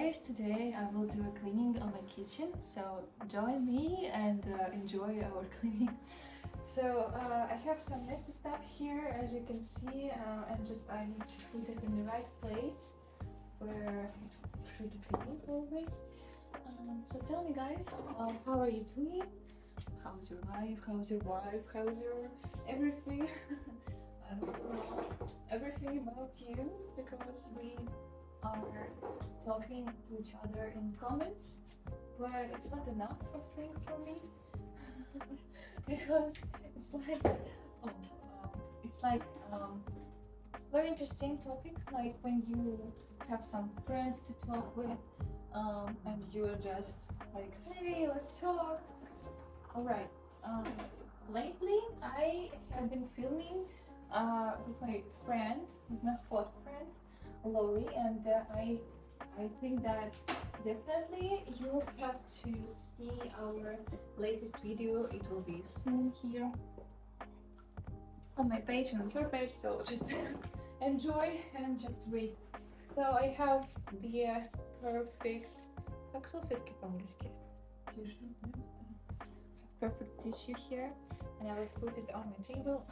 guys, today I will do a cleaning on my kitchen, so join me and enjoy our cleaning. So I have some messy stuff here, as you can see, and I need to put it in the right place where it should be always. So tell me guys, how are you doing? How's your life? How's your wife? How's your everything? I want to know everything about you because we are talking to each other in comments, but it's not enough, I think, for me. Because it's like very interesting topic, like when you have some friends to talk with, and you're just like, hey, let's talk. All right. Lately I have been filming with my friend, with my hot friend Lori, and I think that definitely you have to see our latest video. It will be soon here on my page and on your page, so just enjoy and just wait. So I have the perfect, как салфетки по-английски? Tissue. Perfect tissue here, and I will put it on my table.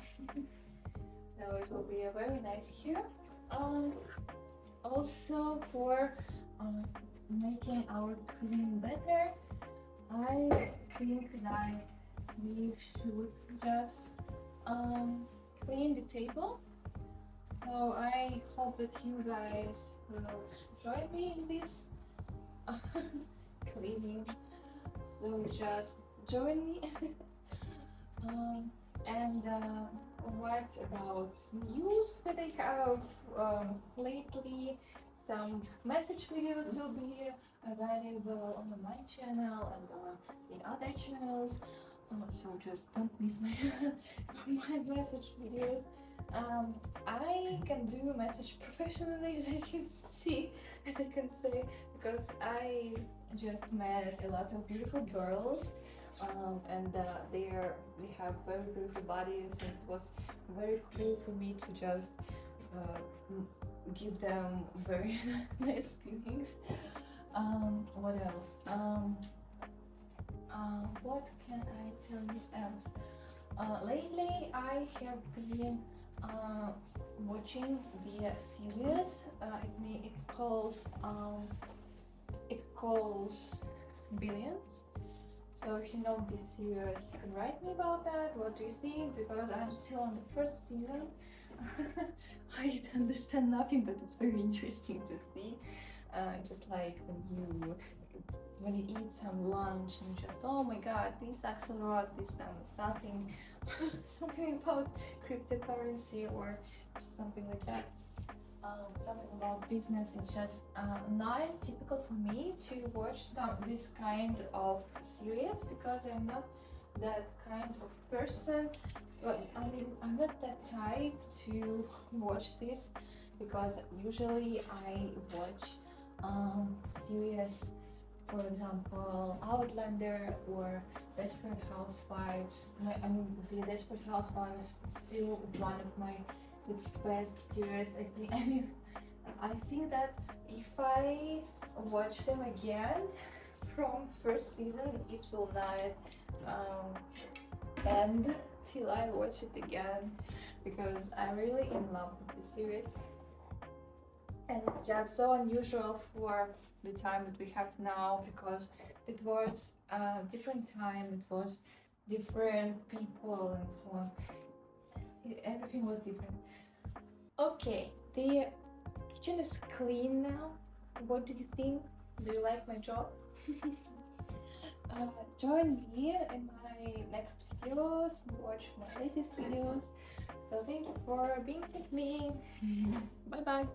So it will be a very nice here. Also for making our cleaning better, I think that we should just clean the table. So I hope that you guys will join me in this cleaning. So just join me. And what about news that I have lately? Some message videos will be available on my channel and on the other channels, so just don't miss my message videos. I can do message professionally, as I can see, as I can say, because I just met a lot of beautiful girls, and they have very beautiful bodies, and it was very cool for me to just give them very nice feelings. What else? What can I tell you else? Lately I have been watching the series. It calls Billions. So if you know this series, you can write me about that. What do you think? Because I'm still on the first season. I understand nothing, but it's very interesting to see. Just like when you eat some lunch and you just, oh my god, this Axelrod, this something something about cryptocurrency or just something like that. Something about business. It's just not typical for me to watch this kind of series, because I'm not that kind of person. But I mean, I'm not that type to watch this, because usually I watch series, for example, Outlander or Desperate Housewives. I mean, the Desperate Housewives is still one of my best series, I think. I think that if I watch them again from first season, it will not end till I watch it again, because I'm really in love with the series. And it's just so unusual for the time that we have now, because it was a different time, it was different people and so on. Everything was different. Okay, the kitchen is clean now. What do you think? Do you like my job? Join me in my next videos, watch my latest videos. So thank you for being with me. Bye bye.